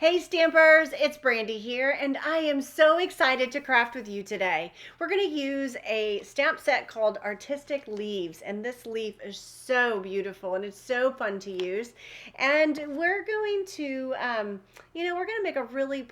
Hey Stampers, it's Brandy here, and I am so excited to craft with you today. We're going to use a stamp set called Artistic Leaves, and this leaf is so beautiful and it's so fun to use. And we're going to, we're going to make a really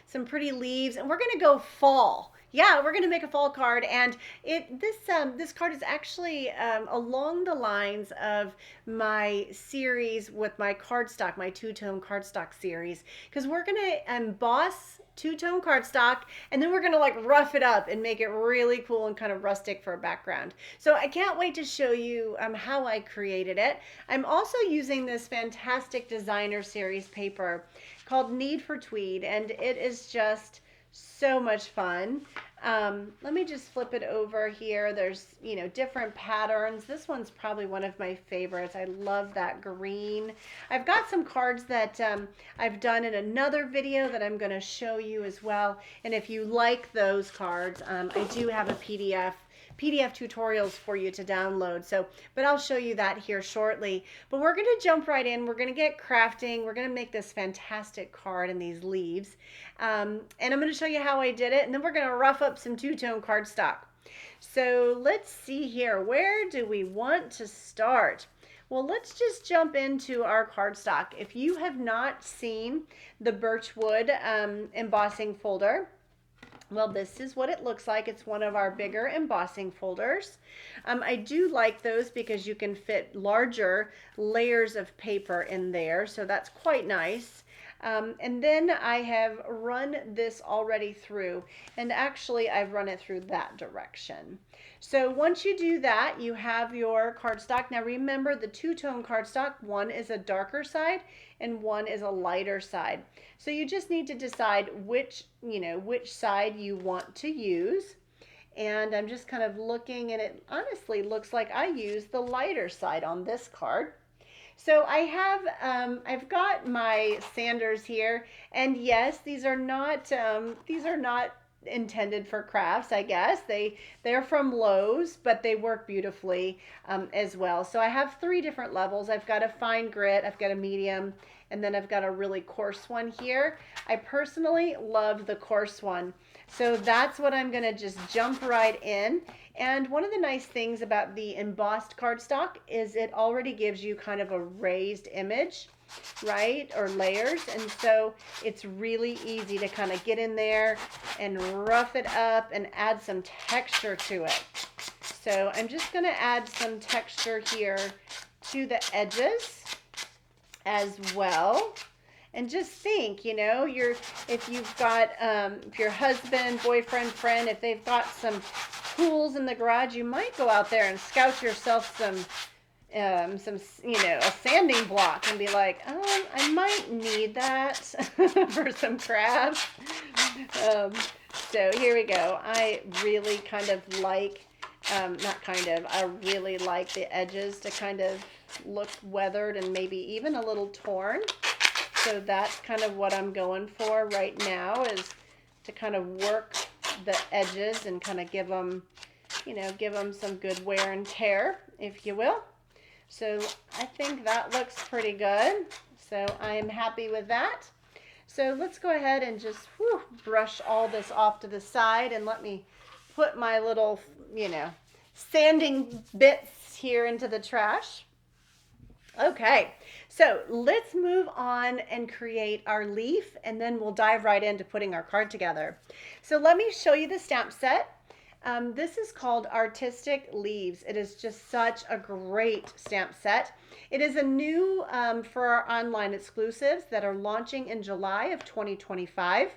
some pretty leaves, and we're going to go fall. Yeah, we're going to make a fall card, and this card is actually along the lines of my series with my cardstock, my two-tone cardstock series, because we're going to emboss two-tone cardstock, and then we're going to like rough it up and make it really cool and kind of rustic for a background. So I can't wait to show you how I created it. I'm also using this fantastic designer series paper called Need for Tweed, and it is just so much fun. Let me just flip it over here. There's, different patterns. This one's probably one of my favorites. I love that green. I've got some cards that I've done in another video that I'm going to show you as well. And if you like those cards, I do have a PDF tutorials for you to download. But I'll show you that here shortly. But we're going to jump right in. We're going to get crafting. We're going to make this fantastic card in these leaves. And I'm going to show you how I did it. And then we're going to rough up some two-tone cardstock. So let's see here. Where do we want to start? Well, let's just jump into our cardstock. If you have not seen the Birchwood embossing folder, well, this is what it looks like. It's one of our bigger embossing folders. I do like those because you can fit larger layers of paper in there, so that's quite nice. And then I have run this already through, and actually I've run it through that direction. So once you do that, you have your cardstock. Now remember, the two-tone cardstock, one is a darker side and one is a lighter side. So you just need to decide which side you want to use. And I'm just kind of looking, and it honestly looks like I used the lighter side on this card. So I have, I've got my sanders here, and yes, these are not intended for crafts, I guess. They're from Lowe's, but they work beautifully as well. So I have 3 different levels. I've got a fine grit, I've got a medium, and then I've got a really coarse one here. I personally love the coarse one. So that's what I'm gonna just jump right in. And one of the nice things about the embossed cardstock is it already gives you kind of a raised image, right, or layers, and so it's really easy to kind of get in there and rough it up and add some texture to it. So I'm just going to add some texture here to the edges as well. And just think, if you've got, if your husband, boyfriend, friend, if they've got some tools in the garage, you might go out there and scout yourself some a sanding block and be like, I might need that for some crafts. So here we go. I really kind of like, I really like the edges to kind of look weathered and maybe even a little torn. So that's kind of what I'm going for right now, is to kind of work the edges and kind of give them some good wear and tear, if you will. So I think that looks pretty good. So I'm happy with that. So let's go ahead and just brush all this off to the side, and let me put my little, sanding bits here into the trash. Okay, so let's move on and create our leaf, and then we'll dive right into putting our card together. So let me show you the stamp set. This is called Artistic Leaves. It is just such a great stamp set. It is a new for our online exclusives that are launching in July of 2025.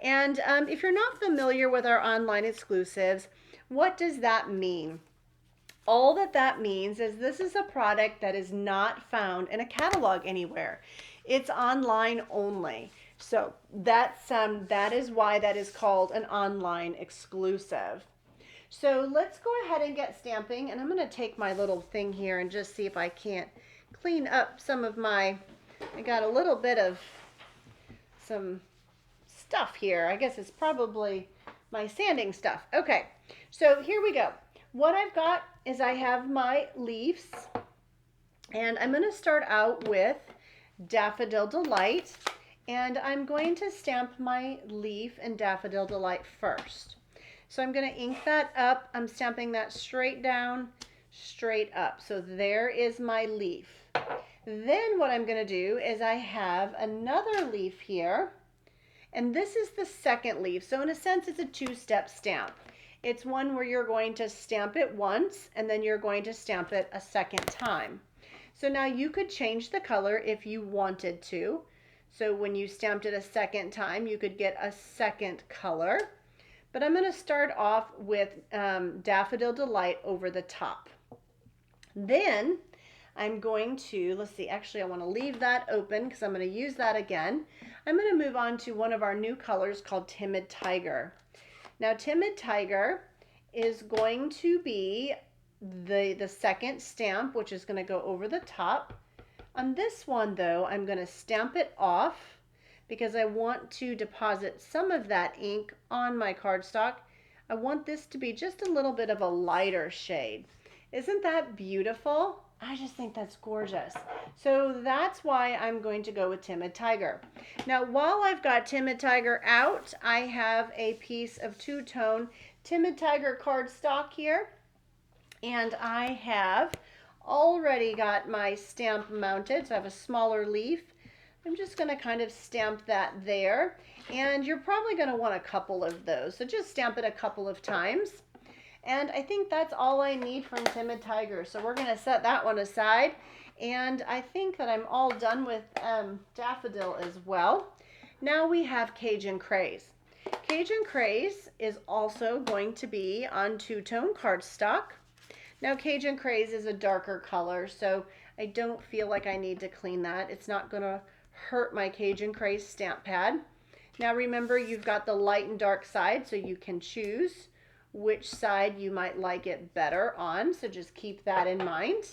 And if you're not familiar with our online exclusives, what does that mean? All that means is this is a product that is not found in a catalog anywhere. It's online only. So that is why that is called an online exclusive. So let's go ahead and get stamping, and I'm going to take my little thing here and just see if I can't clean up some of I got a little bit of some stuff here. I guess it's probably my sanding stuff. Okay, so here we go. What I've got is I have my leaves, and I'm going to start out with Daffodil Delight, And I'm going to stamp my leaf in Daffodil Delight first. So I'm going to ink that up. I'm stamping that straight down, straight up. So there is my leaf. Then what I'm going to do is I have another leaf here, and this is the second leaf. So in a sense, it's a two-step stamp. It's one where you're going to stamp it once, and then you're going to stamp it a second time. So now you could change the color if you wanted to. So when you stamped it a second time, you could get a second color. But I'm going to start off with Daffodil Delight over the top. Then I'm going to, let's see, actually I want to leave that open because I'm going to use that again. I'm going to move on to one of our new colors called Timid Tiger. Now Timid Tiger is going to be the second stamp, which is going to go over the top. On this one though, I'm going to stamp it off because I want to deposit some of that ink on my cardstock. I want this to be just a little bit of a lighter shade. Isn't that beautiful? I just think that's gorgeous. So that's why I'm going to go with Timid Tiger. Now, while I've got Timid Tiger out, I have a piece of two-tone Timid Tiger cardstock here. And I have already got my stamp mounted. So I have a smaller leaf. I'm just going to kind of stamp that there. And you're probably going to want a couple of those. So just stamp it a couple of times. And I think that's all I need from Timid Tiger. So we're going to set that one aside. And I think that I'm all done with Daffodil as well. Now we have Cajun Craze. Cajun Craze is also going to be on two-tone cardstock. Now Cajun Craze is a darker color, so I don't feel like I need to clean that. It's not going to hurt my Cajun Craze stamp pad. Now remember, you've got the light and dark side, so you can choose which side you might like it better on, so just keep that in mind.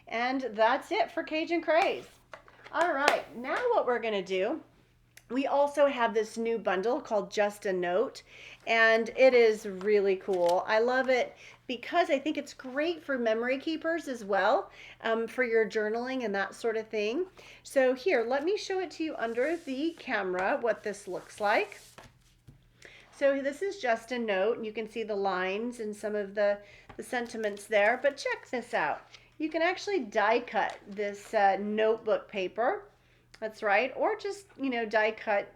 And that's it for Cajun Craze. All right, now what we're going to do, we also have this new bundle called Just a Note, and it is really cool. I love it because I think it's great for memory keepers as well, for your journaling and that sort of thing. So here, let me show it to you under the camera what this looks like. So this is Just a Note. You can see the lines and some of the sentiments there, but check this out. You can actually die cut this notebook paper. That's right. Or just, die cut,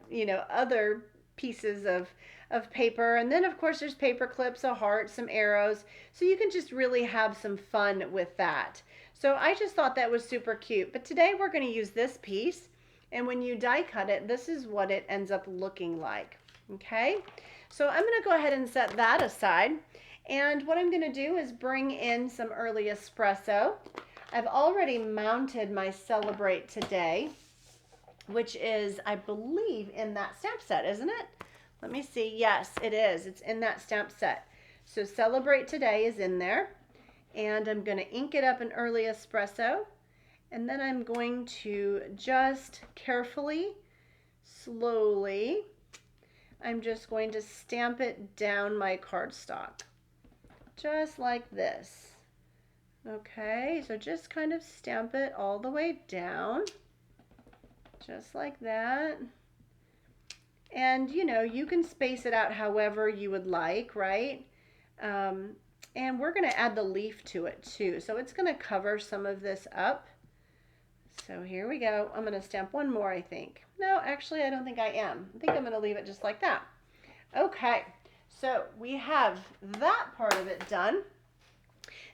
other pieces of paper. And then, of course, there's paper clips, a heart, some arrows. So you can just really have some fun with that. So I just thought that was super cute. But today we're going to use this piece. And when you die cut it, this is what it ends up looking like. Okay? So I'm going to go ahead and set that aside. And what I'm going to do is bring in some early espresso. I've already mounted my Celebrate Today, which is, I believe, in that stamp set, isn't it? Let me see. Yes, it is. It's in that stamp set. So Celebrate Today is in there. And I'm going to ink it up in early espresso. And then I'm going to just carefully, slowly, I'm just going to stamp it down my cardstock. Just like this. Okay, so just kind of stamp it all the way down. Just like that. And you can space it out however you would like, right? And we're going to add the leaf to it too. So it's going to cover some of this up. So here we go. I'm going to stamp one more, I think. No, actually, I don't think I am. I think I'm going to leave it just like that. Okay, so we have that part of it done.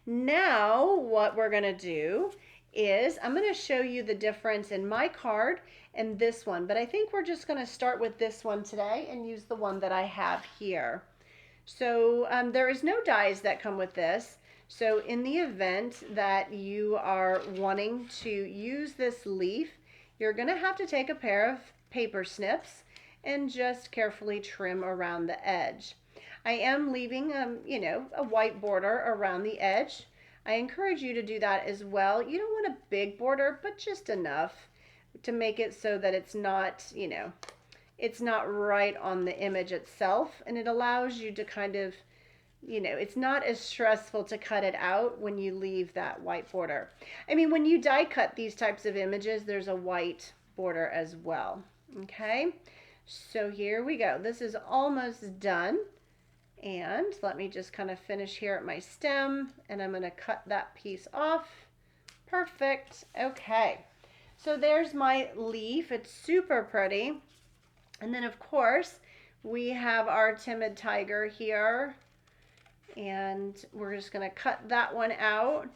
Now what we're going to do is I'm going to show you the difference in my card and this one, but I think we're just going to start with this one today and use the one that I have here. So there is no dies that come with this. So in the event that you are wanting to use this leaf, you're going to have to take a pair of paper snips and just carefully trim around the edge. I am leaving, a white border around the edge. I encourage you to do that as well. You don't want a big border, but just enough to make it so that it's not, it's not right on the image itself. And it allows you to kind of, it's not as stressful to cut it out when you leave that white border. I mean, when you die cut these types of images, there's a white border as well. Okay, so here we go. This is almost done. And let me just kind of finish here at my stem, and I'm going to cut that piece off. Perfect. Okay, so there's my leaf. It's super pretty. And then of course we have our timid tiger here, and we're just going to cut that one out.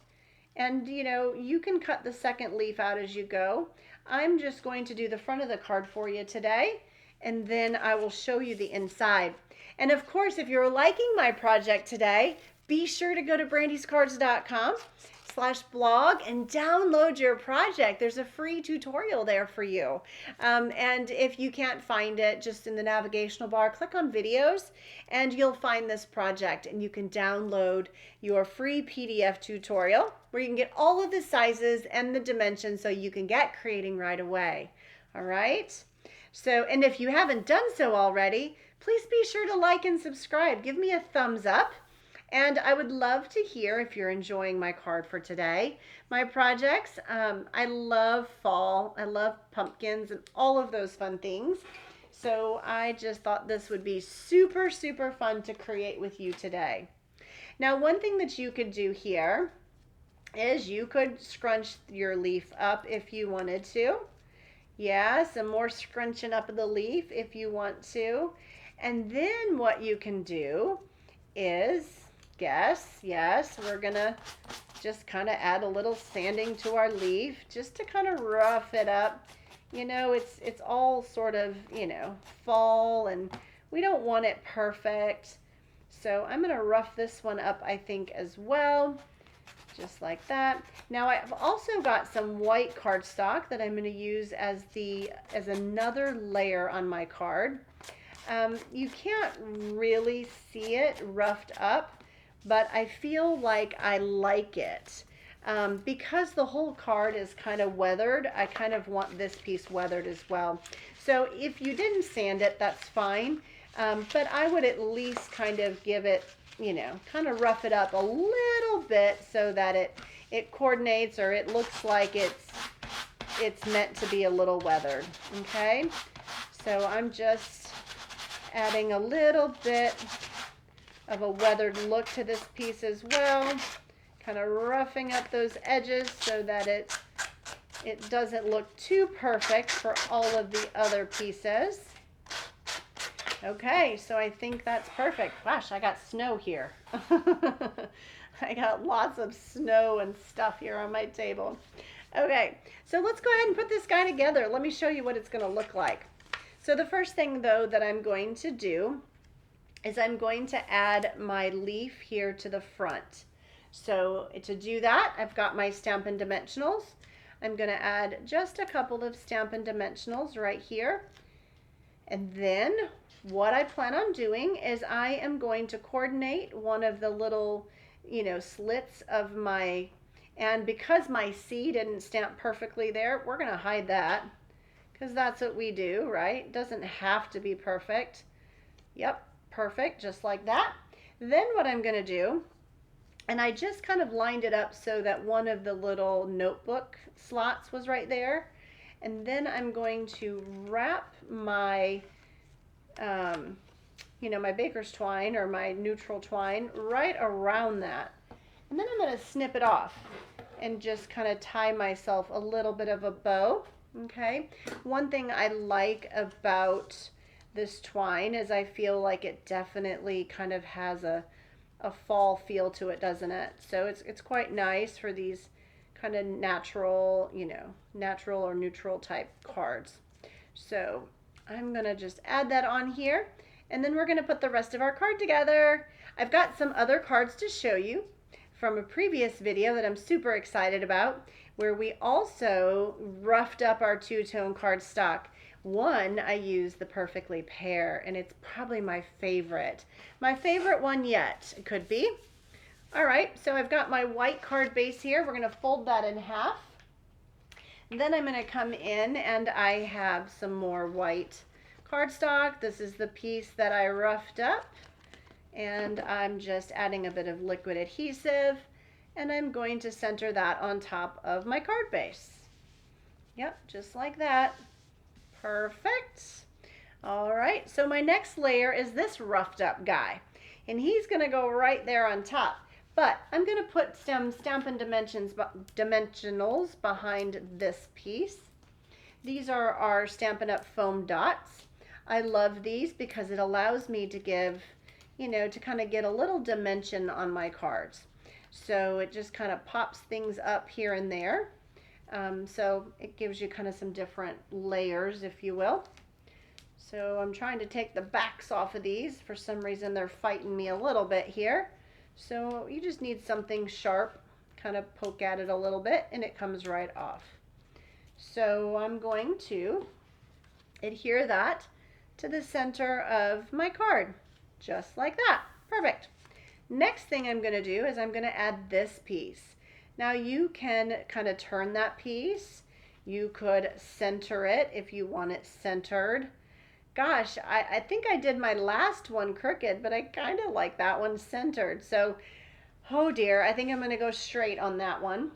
And you know, you can cut the second leaf out as you go. I'm just going to do the front of the card for you today, and then I will show you the inside. And of course, if you're liking my project today, be sure to go to brandycards.com/blog and download your project. There's a free tutorial there for you. And if you can't find it, just in the navigational bar, click on videos and you'll find this project, and you can download your free PDF tutorial where you can get all of the sizes and the dimensions so you can get creating right away. All right? So, and if you haven't done so already, please be sure to like and subscribe. Give me a thumbs up. And I would love to hear if you're enjoying my card for today. My projects, I love fall. I love pumpkins and all of those fun things. So I just thought this would be super, super fun to create with you today. Now, one thing that you could do here is you could scrunch your leaf up if you wanted to. Yeah, some more scrunching up of the leaf if you want to. And then what you can do is, yes, we're gonna just kind of add a little sanding to our leaf just to kind of rough it up. You know, it's all sort of, you know, fall, and we don't want it perfect. So I'm gonna rough this one up, I think, as well. Just like that. Now I've also got some white cardstock that I'm going to use as another layer on my card. You can't really see it roughed up, but I feel like I like it. Because the whole card is kind of weathered, I kind of want this piece weathered as well. So if you didn't sand it, that's fine. But I would at least kind of give it, you know, kind of rough it up a little bit so that it coordinates, or it looks like it's meant to be a little weathered. Okay, so I'm just adding a little bit of a weathered look to this piece as well, kind of roughing up those edges so that it doesn't look too perfect for all of the other pieces. Okay, so I think that's perfect. Gosh, I got snow here. I got lots of snow and stuff here on my table. Okay, so let's go ahead and put this guy together. Let me show you what it's going to look like. So the first thing, though, that I'm going to do is I'm going to add my leaf here to the front. So to do that, I've got my Stampin' Dimensionals. I'm going to add just a couple of Stampin' Dimensionals right here. And then what I plan on doing is I am going to coordinate one of the little, you know, slits of my, and because my C didn't stamp perfectly there, we're going to hide that because that's what we do, right? It doesn't have to be perfect. Yep, perfect, just like that. Then what I'm going to do, and I just kind of lined it up so that one of the little notebook slots was right there. And then I'm going to wrap my, you know, my baker's twine or my neutral twine right around that. And then I'm going to snip it off and just kind of tie myself a little bit of a bow. Okay. One thing I like about this twine is I feel like it definitely kind of has a fall feel to it, doesn't it? So it's quite nice for these kind of natural, you know, natural or neutral type cards. So I'm going to just add that on here, and then we're going to put the rest of our card together. I've got some other cards to show you from a previous video that I'm super excited about, where we also roughed up our two-tone cardstock. One, I used the Perfectly Pear, and it's probably my favorite one yet. It could be. All right, so I've got my white card base here. We're going to fold that in half. Then I'm going to come in, and I have some more white cardstock. This is the piece that I roughed up, and I'm just adding a bit of liquid adhesive, and I'm going to center that on top of my card base. Yep, just like that. Perfect. All right, so my next layer is this roughed up guy, and he's gonna go right there on top. But I'm gonna put some Stampin' Dimensionals behind this piece. These are our Stampin' Up! Foam dots. I love these because it allows me to give, you know, to kind of get a little dimension on my cards. So it just kind of pops things up here and there. So it gives you kind of some different layers, if you will. So I'm trying to take the backs off of these. For some reason they're fighting me a little bit here. So you just need something sharp, kind of poke at it a little bit, and it comes right off. So I'm going to adhere that to the center of my card, just like that. Perfect. Next thing I'm going to do is I'm going to add this piece. Now you can kind of turn that piece. You could center it if you want it centered. Gosh, I think I did my last one crooked, but I kind of like that one centered. So, oh dear, I think I'm going to go straight on that one.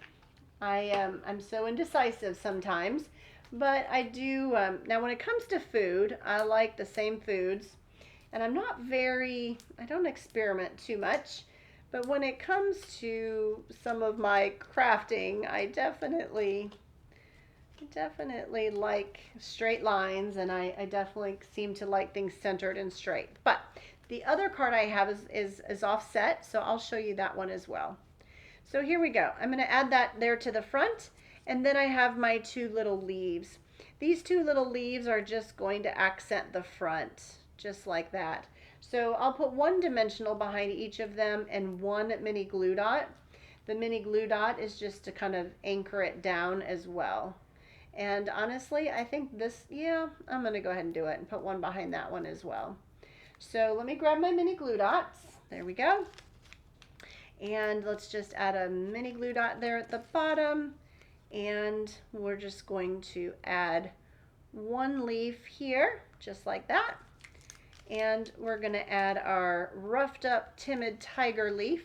I'm so indecisive sometimes, but I do, now when it comes to food, I like the same foods, and I don't experiment too much, but when it comes to some of my crafting, I definitely like straight lines, and I definitely seem to like things centered and straight. But the other card I have is offset, so I'll show you that one as well. So here we go. I'm going to add that there to the front, and then I have my two little leaves. These two little leaves are just going to accent the front, just like that. So I'll put one dimensional behind each of them and one mini glue dot. The mini glue dot is just to kind of anchor it down as well. And honestly, I think this, yeah, I'm going to go ahead and do it and put one behind that one as well. So let me grab my mini glue dots. There we go. And let's just add a mini glue dot there at the bottom. And we're just going to add one leaf here, just like that. And we're going to add our roughed up timid tiger leaf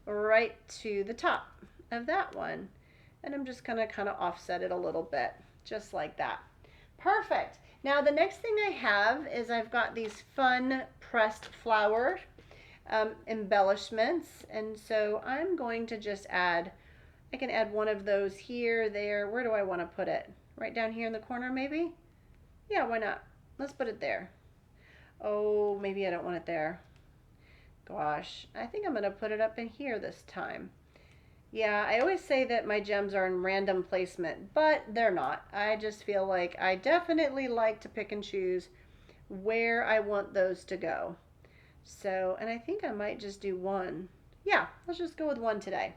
right to the top of that one. And I'm just going to kind of offset it a little bit, just like that. Perfect. Now the next thing I have is I've got these fun pressed flower embellishments, and so I'm going to just add, I can add one of those here, there. Where do I want to put it? Right down here in the corner maybe? Yeah, why not? Let's put it there. Oh, maybe I don't want it there. Gosh, I think I'm going to put it up in here this time. Yeah, I always say that my gems are in random placement, but they're not. I just feel like I definitely like to pick and choose where I want those to go. So, and I think I might just do one. Yeah, let's just go with one today.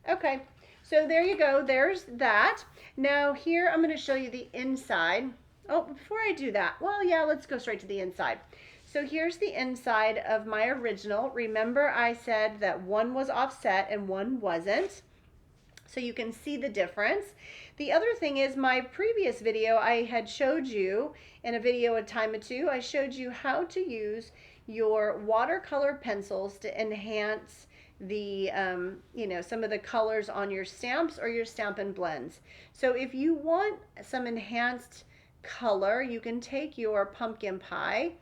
Okay, so there you go. There's that. Now here I'm going to show you the inside. Oh, before I do that, well, yeah, let's go straight to the inside. So here's the inside of my original. Remember I said that one was offset and one wasn't. So you can see the difference. The other thing is my previous video I had showed you in a video a time or two, I showed you how to use your watercolor pencils to enhance the, you know, some of the colors on your stamps or your Stampin' Blends. So if you want some enhanced color, you can take your pumpkin pie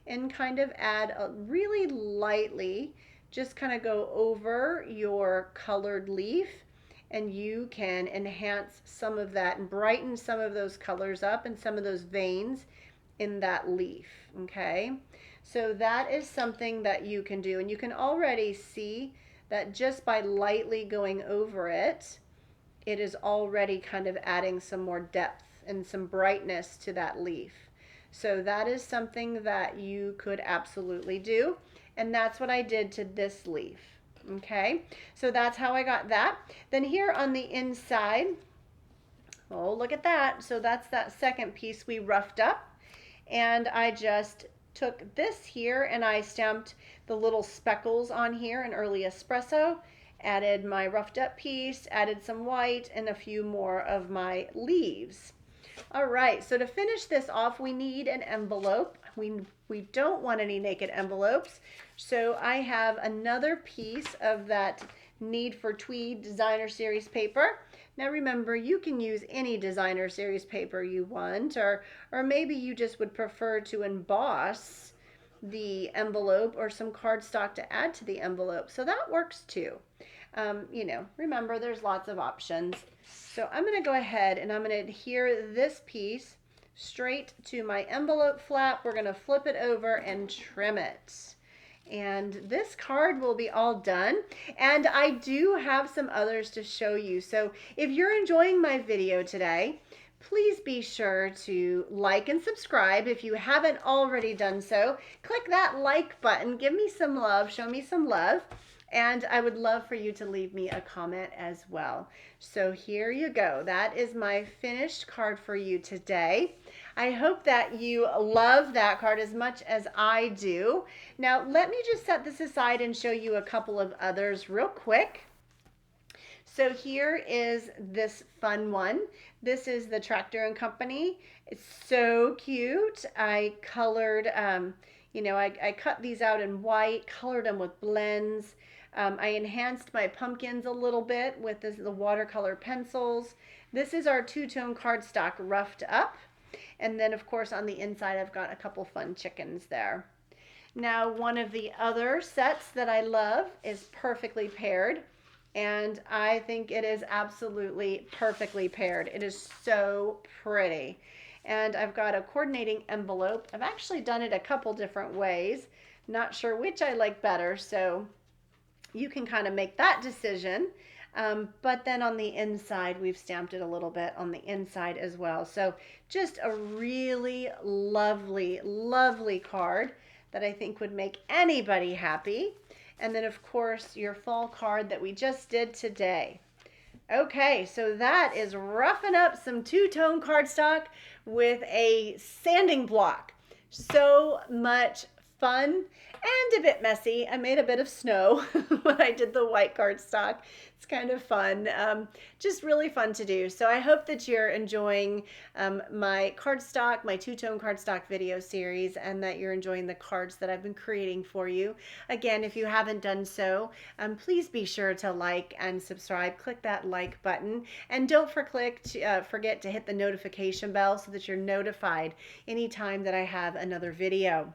and kind of add a really lightly, just kind of go over your colored leaf, and you can enhance some of that and brighten some of those colors up and some of those veins in that leaf, okay? So that is something that you can do, and you can already see that just by lightly going over it, it is already kind of adding some more depth and some brightness to that leaf. So that is something that you could absolutely do, and that's what I did to this leaf. Okay, so that's how I got that. Then here on the inside, oh, look at that. So that's that second piece we roughed up, and I just took this here and I stamped the little speckles on here in Early Espresso, added my roughed up piece, added some white, and a few more of my leaves. All right, so to finish this off, we need an envelope. We don't want any naked envelopes, so I have another piece of that Need for Tweed Designer Series paper. Now remember, you can use any designer series paper you want, or maybe you just would prefer to emboss the envelope or some cardstock to add to the envelope. So that works too. Remember, there's lots of options. So I'm going to go ahead and I'm going to adhere this piece straight to my envelope flap. We're going to flip it over and trim it. And this card will be all done. And I do have some others to show you. So if you're enjoying my video today, please be sure to like and subscribe if you haven't already done so. Click that like button, give me some love, show me some love. And I would love for you to leave me a comment as well. So here you go. That is my finished card for you today. I hope that you love that card as much as I do. Now, let me just set this aside and show you a couple of others real quick. So here is this fun one. This is the Tractor and Company. It's so cute. I colored, I cut these out in white, colored them with blends. I enhanced my pumpkins a little bit with the watercolor pencils. This is our two-tone cardstock roughed up. And then, of course, on the inside, I've got a couple fun chickens there. Now, one of the other sets that I love is Perfectly Paired. And I think it is absolutely perfectly paired. It is so pretty. And I've got a coordinating envelope. I've actually done it a couple different ways. Not sure which I like better, so you can kind of make that decision. But then on the inside, we've stamped it a little bit on the inside as well. So just a really lovely, lovely card that I think would make anybody happy. And then, of course, your fall card that we just did today. Okay, so that is roughing up some two-tone cardstock with a sanding block. So much fun and a bit messy. I made a bit of snow when I did the white cardstock. It's kind of fun, just really fun to do. So I hope that you're enjoying my cardstock, my two-tone cardstock video series, and that you're enjoying the cards that I've been creating for you. Again, if you haven't done so, please be sure to like and subscribe. Click that like button, and don't forget to hit the notification bell so that you're notified anytime that I have another video.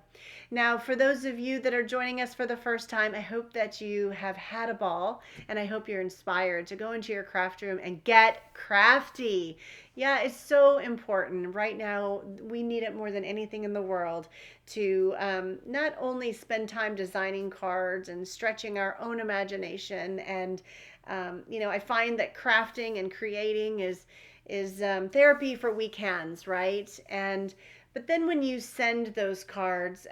Now, for those of you that are joining us for the first time, I hope that you have had a ball, and I hope you're inspired to go into your craft room and get crafty. Yeah, it's so important. Right now, we need it more than anything in the world to not only spend time designing cards and stretching our own imagination. And, I find that crafting and creating is therapy for weak hands, right? But then when you send those cards,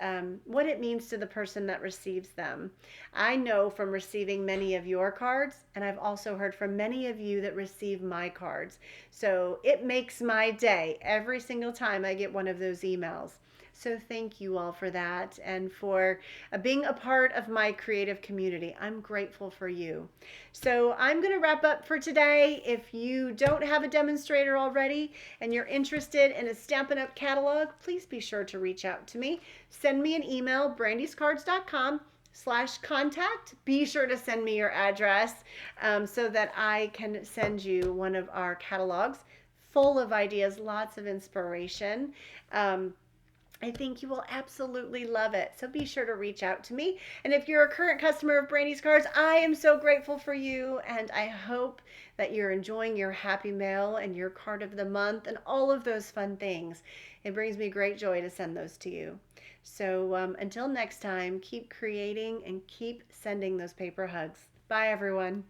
what it means to the person that receives them. I know from receiving many of your cards, and I've also heard from many of you that receive my cards. So it makes my day every single time I get one of those emails. So thank you all for that and for being a part of my creative community. I'm grateful for you. So I'm going to wrap up for today. If you don't have a demonstrator already and you're interested in a Stampin' Up! Catalog, please be sure to reach out to me. Send me an email, brandycards.com/contact. Be sure to send me your address so that I can send you one of our catalogs full of ideas, lots of inspiration. I think you will absolutely love it. So be sure to reach out to me. And if you're a current customer of Brandy's Cards, I am so grateful for you. And I hope that you're enjoying your happy mail and your card of the month and all of those fun things. It brings me great joy to send those to you. So until next time, keep creating and keep sending those paper hugs. Bye, everyone.